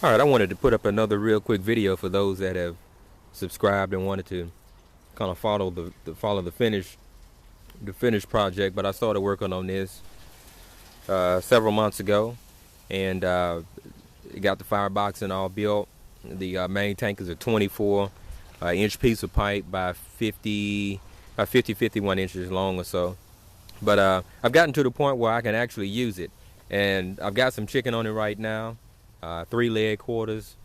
All right, I wanted to put up another real quick video for those that have subscribed and wanted to kind of follow the finished project. But I started working on this several months ago, and got the firebox and all built. The main tank is a 24 inch piece of pipe by 51 inches long or so. But I've gotten to the point where I can actually use it, and I've got some chicken on it right now. 3 leg quarters.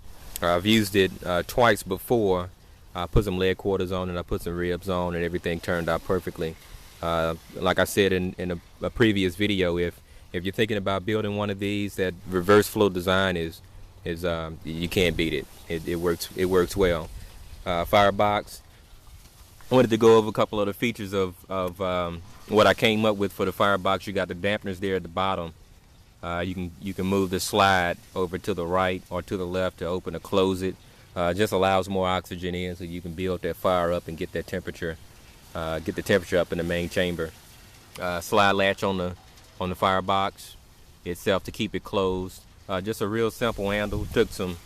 I've used it twice before. I put some leg quarters on and I put some ribs on, and everything turned out perfectly. Like I said in a previous video, if you're thinking about building one of these, that reverse flow design is you can't beat it. It works well. Firebox. I wanted to go over a couple of the features of what I came up with for the firebox. You got the dampeners there at the bottom. You can move the slide over to the right or to the left to open or close it. Just allows more oxygen in, so you can build that fire up and get that temperature, get the temperature up in the main chamber. Slide latch on the firebox itself to keep it closed. Just a real simple handle. Took some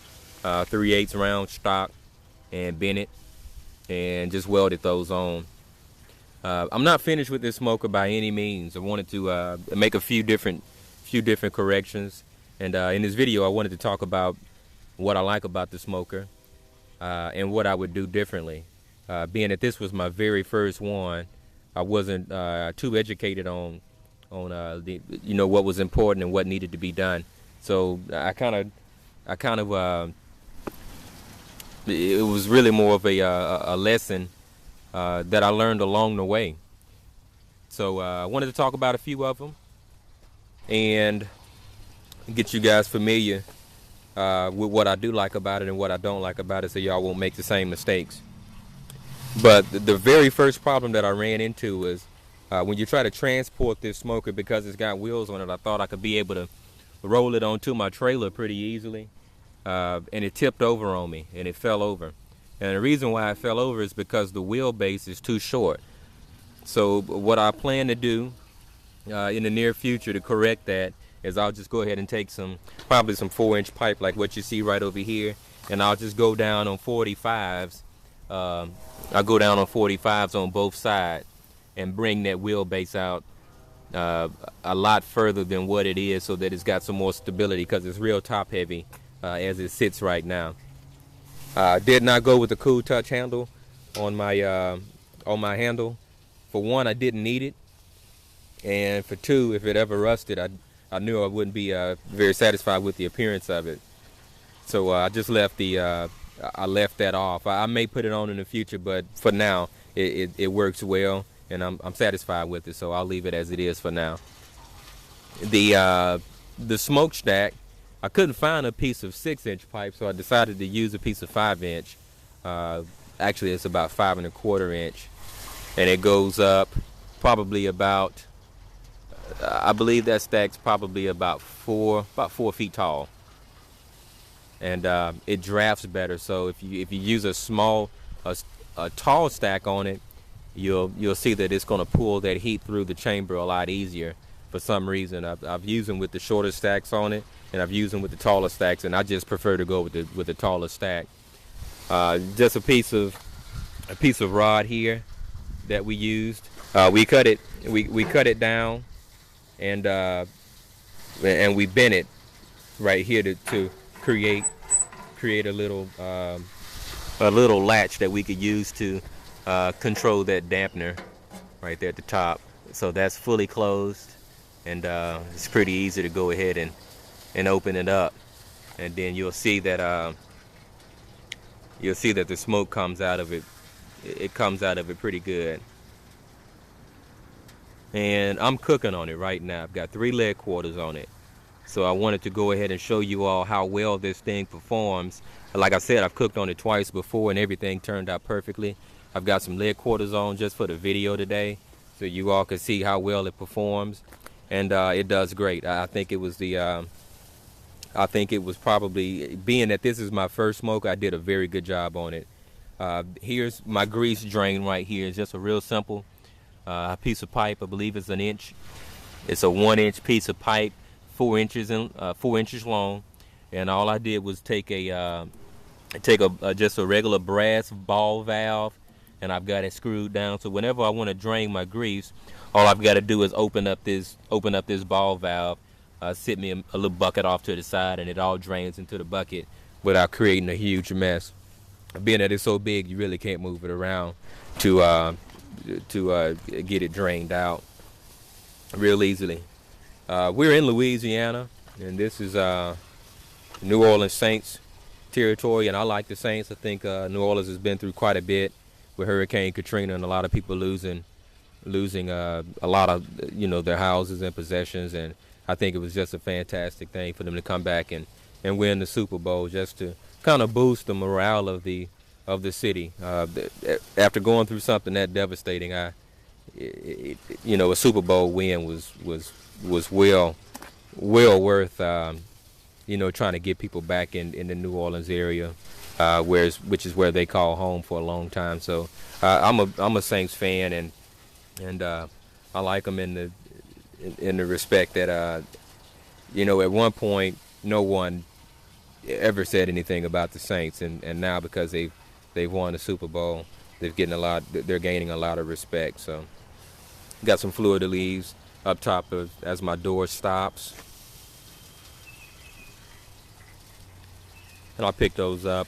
3/8 round stock and bent it and just welded those on. I'm not finished with this smoker by any means. I wanted to make a few different corrections, and in this video I wanted to talk about what I like about the smoker and what I would do differently. Being that this was my very first one, I wasn't too educated on the what was important and what needed to be done. So I kind of it was really more of a lesson that I learned along the way. So I wanted to talk about a few of them and get you guys familiar with what I do like about it and what I don't like about it, so y'all won't make the same mistakes. But the very first problem that I ran into was when you try to transport this smoker, because it's got wheels on it. I thought I could be able to roll it onto my trailer pretty easily, and it tipped over on me and it fell over. And the reason why it fell over is because the wheelbase is too short. So what I plan to do in the near future to correct that is I'll just go ahead and take probably some 4-inch pipe like what you see right over here, and I'll just go down on 45s. I'll go down on 45s on both sides and bring that wheelbase out a lot further than what it is, so that it's got some more stability, because it's real top heavy as it sits right now. Did not go with the Cool Touch handle on my handle. For one, I didn't need it, and for two, if it ever rusted, I knew I wouldn't be very satisfied with the appearance of it. So I just left I left that off. I may put it on in the future, but for now it works well, and I'm satisfied with it. So I'll leave it as it is for now. The smokestack, I couldn't find a piece of 6-inch pipe, so I decided to use a piece of 5-inch. Actually, it's about 5 1/4 inch, and it goes up probably about. I believe that stack's probably about 4 feet tall, and it drafts better. So if you use a tall stack on it, you'll see that it's going to pull that heat through the chamber a lot easier. For some reason, I've used them with the shorter stacks on it, and I've used them with the taller stacks, and I just prefer to go with the taller stack. Just a piece of rod here that we used. We cut it down, and we bent it right here to create a little latch that we could use to control that dampener right there at the top. So that's fully closed, and it's pretty easy to go ahead and open it up, and then you'll see that the smoke comes out of it. It comes out of it pretty good. And I'm cooking on it right now. I've got 3 leg quarters on it. So I wanted to go ahead and show you all how well this thing performs. Like I said, I've cooked on it twice before, and everything turned out perfectly. I've got some leg quarters on just for the video today, so you all can see how well it performs. And it does great. I think it was probably, being that this is my first smoker, I did a very good job on it. Here's my grease drain right here. It's just a real simple piece of pipe. I believe it's an inch. It's a 1-inch piece of pipe, 4 inches long. and all I did was take just a regular brass ball valve, and I've got it screwed down. So whenever I want to drain my grease, all I've got to do is open up this ball valve, sit me a little bucket off to the side, and it all drains into the bucket without creating a huge mess. Being that it's so big, you really can't move it around to get it drained out real easily. We're in Louisiana, and this is New Orleans Saints territory, and I like the Saints. I think New Orleans has been through quite a bit with Hurricane Katrina, and a lot of people losing a lot of their houses and possessions. And I think it was just a fantastic thing for them to come back and win the Super Bowl, just to kind of boost the morale of the city. After going through something that devastating, a Super Bowl win was well worth trying to get people back in the New Orleans area, which is where they call home for a long time. So I'm a Saints fan, and I like them in the respect that at one point no one ever said anything about the Saints, and now because they've won the Super Bowl, they're gaining a lot of respect. So got some fleur-de-lis up top as my door stops. And I picked those up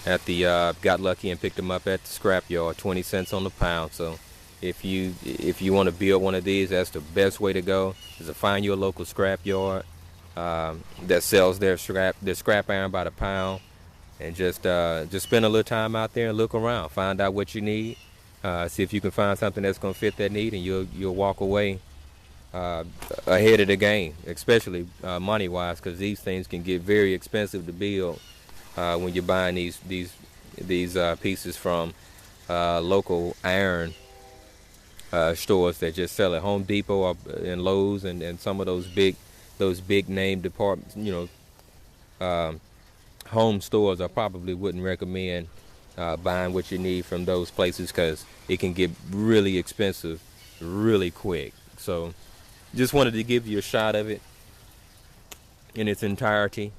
at the got lucky and picked them up at the scrap yard, 20 cents on the pound. So if you want to build one of these, that's the best way to go, is to find your local scrap yard that sells their scrap iron by the pound, and just spend a little time out there and look around, find out what you need, see if you can find something that's going to fit that need, and you'll walk away ahead of the game, especially money wise, because these things can get very expensive to build when you're buying these pieces from local iron stores that just sell at Home Depot and Lowe's and some of those big name departments, home stores. I probably wouldn't recommend buying what you need from those places, because it can get really expensive really quick. So just wanted to give you a shot of it in its entirety,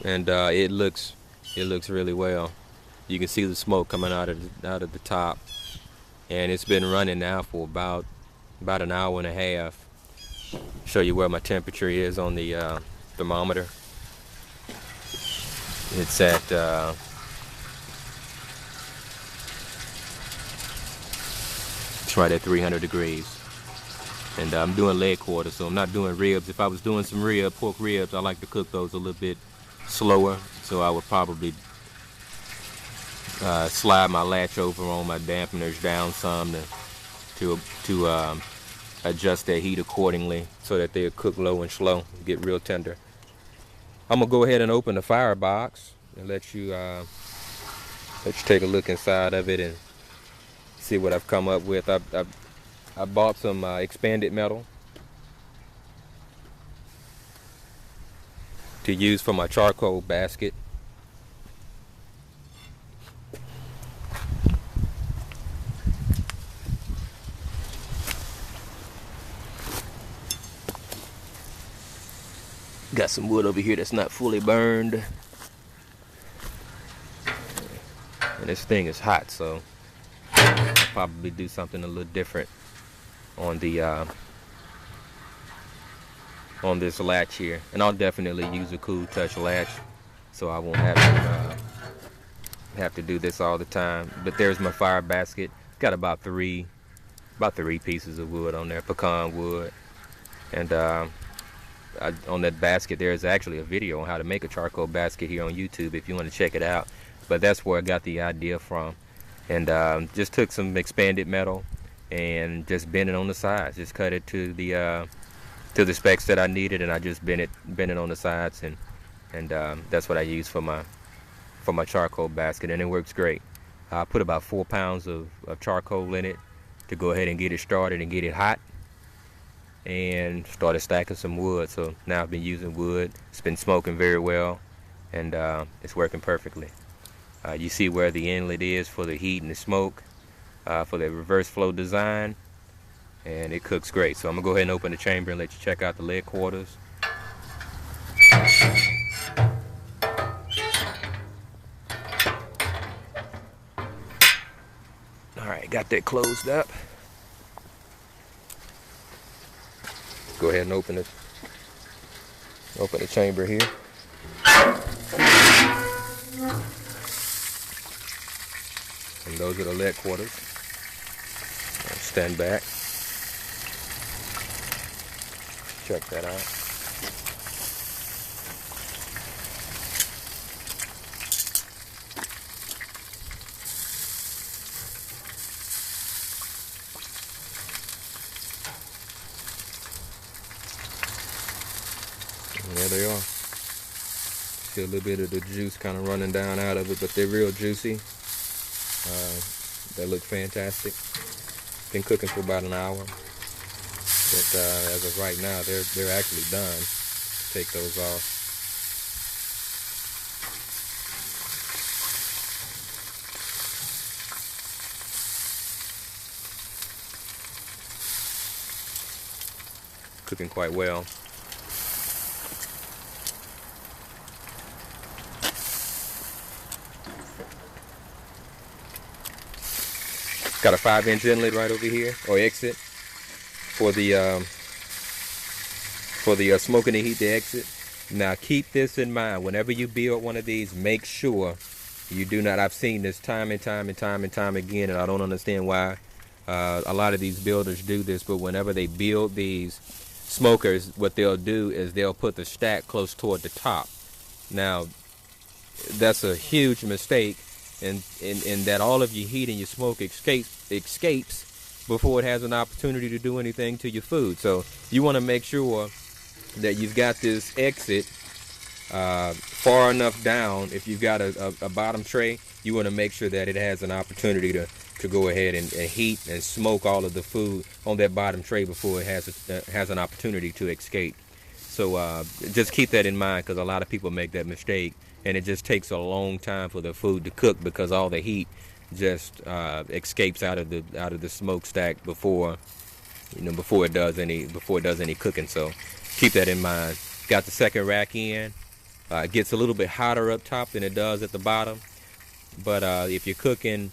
and it looks really well. You can see the smoke coming out of the top, and it's been running now for about an hour and a half. Show you where my temperature is on the thermometer. It's at it's right at 300 degrees, and I'm doing leg quarters, so I'm not doing ribs. If I was doing some pork ribs, I like to cook those a little bit slower, so I would probably slide my latch over on my dampeners down some to adjust that heat accordingly, so that they'll cook low and slow, get real tender. I'm gonna go ahead and open the firebox and let you take a look inside of it and see what I've come up with. I bought some expanded metal to use for my charcoal basket. Got some wood over here that's not fully burned, and this thing is hot, so I'll probably do something a little different on the on this latch here, and I'll definitely use a cool touch latch, so I won't have to do this all the time. But there's my fire basket. Got about three pieces of wood on there, pecan wood, and on that basket there's actually a video on how to make a charcoal basket here on YouTube if you want to check it out. But that's where I got the idea from, and just took some expanded metal and just bent it on the sides, just cut it to the specs that I needed, and I just bent it on the sides, and that's what I use for my charcoal basket, and it works great. I put about 4 pounds of charcoal in it to go ahead and get it started and get it hot, and started stacking some wood. So now I've been using wood. It's been smoking very well, and it's working perfectly. You see where the inlet is for the heat and the smoke, for the reverse flow design. and it cooks great. So I'm gonna go ahead and open the chamber and let you check out the leg quarters. Alright, got that closed up. Go ahead and open the chamber here. And those are the leg quarters. Stand back. Check that out. And there they are. See a little bit of the juice kind of running down out of it, but they're real juicy. They look fantastic. Been cooking for about an hour, but as of right now, they're actually done. Take those off. Cooking quite well. Got a 5-inch inlet right over here, or exit, for the smoking and heat to exit. Now keep this in mind. Whenever you build one of these, make sure you do not. I've seen this time and time again, and I don't understand why a lot of these builders do this. But whenever they build these smokers, what they'll do is they'll put the stack close toward the top. Now that's a huge mistake. In that all of your heat and your smoke escapes before it has an opportunity to do anything to your food. So you want to make sure that you've got this exit far enough down. If you've got a bottom tray, you want to make sure that it has an opportunity to go ahead and heat and smoke all of the food on that bottom tray before it has an opportunity to escape. So just keep that in mind, because a lot of people make that mistake. And it just takes a long time for the food to cook, because all the heat just escapes out of the smokestack before it does any cooking. So keep that in mind. Got the second rack in. It gets a little bit hotter up top than it does at the bottom. But if you're cooking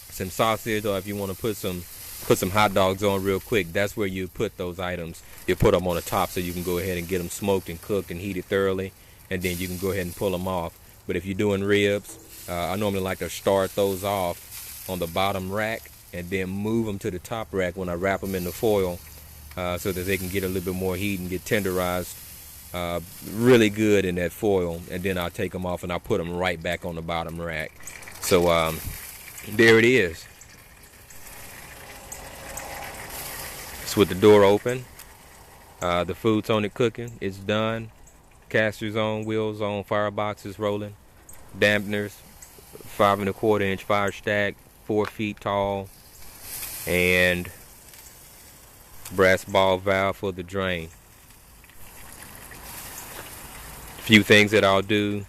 some sausage, or if you want to put some hot dogs on real quick, that's where you put those items. You put them on the top so you can go ahead and get them smoked and cooked and heated thoroughly. And then you can go ahead and pull them off. But if you're doing ribs, I normally like to start those off on the bottom rack and then move them to the top rack when I wrap them in the foil, so that they can get a little bit more heat and get tenderized really good in that foil. And then I'll take them off and I'll put them right back on the bottom rack. So there it is. It's with the door open. The food's on it cooking. It's done. Casters on, wheels on, fireboxes rolling, dampeners, 5 1/4 inch fire stack, 4 feet tall, and brass ball valve for the drain. A few things that I'll do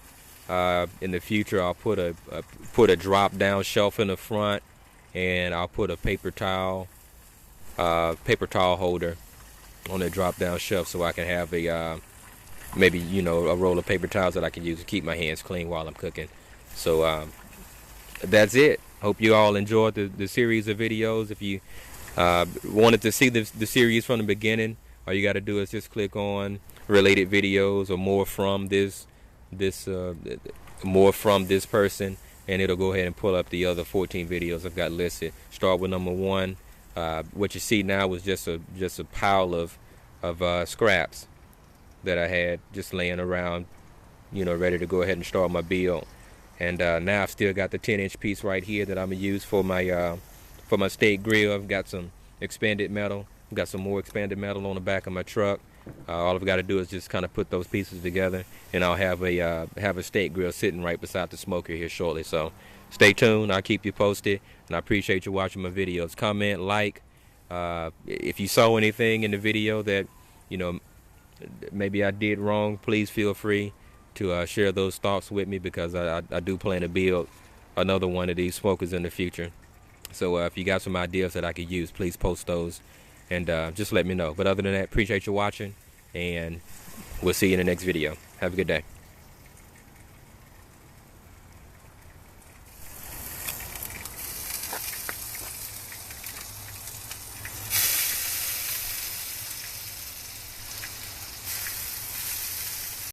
in the future: I'll put a drop down shelf in the front, and I'll put a paper towel holder on the drop down shelf, so I can have a maybe a roll of paper towels that I can use to keep my hands clean while I'm cooking. So that's it. Hope you all enjoyed the series of videos. If you wanted to see the series from the beginning, all you got to do is just click on related videos or more from this person, and it'll go ahead and pull up the other 14 videos I've got listed. Start with number 1. What you see now was just a pile of scraps that I had just laying around, ready to go ahead and start my build. And now I've still got the 10-inch piece right here that I'm gonna use for my steak grill. I've got some expanded metal. I've got some more expanded metal on the back of my truck. All I've got to do is just kind of put those pieces together, and I'll have a steak grill sitting right beside the smoker here shortly. So stay tuned. I'll keep you posted, and I appreciate you watching my videos. Comment, like. If you saw anything in the video that maybe I did wrong, please feel free to share those thoughts with me, because I do plan to build another one of these smokers in the future. So if you got some ideas that I could use, please post those and just let me know. But other than that, appreciate you watching, and we'll see you in the next video. Have a good day.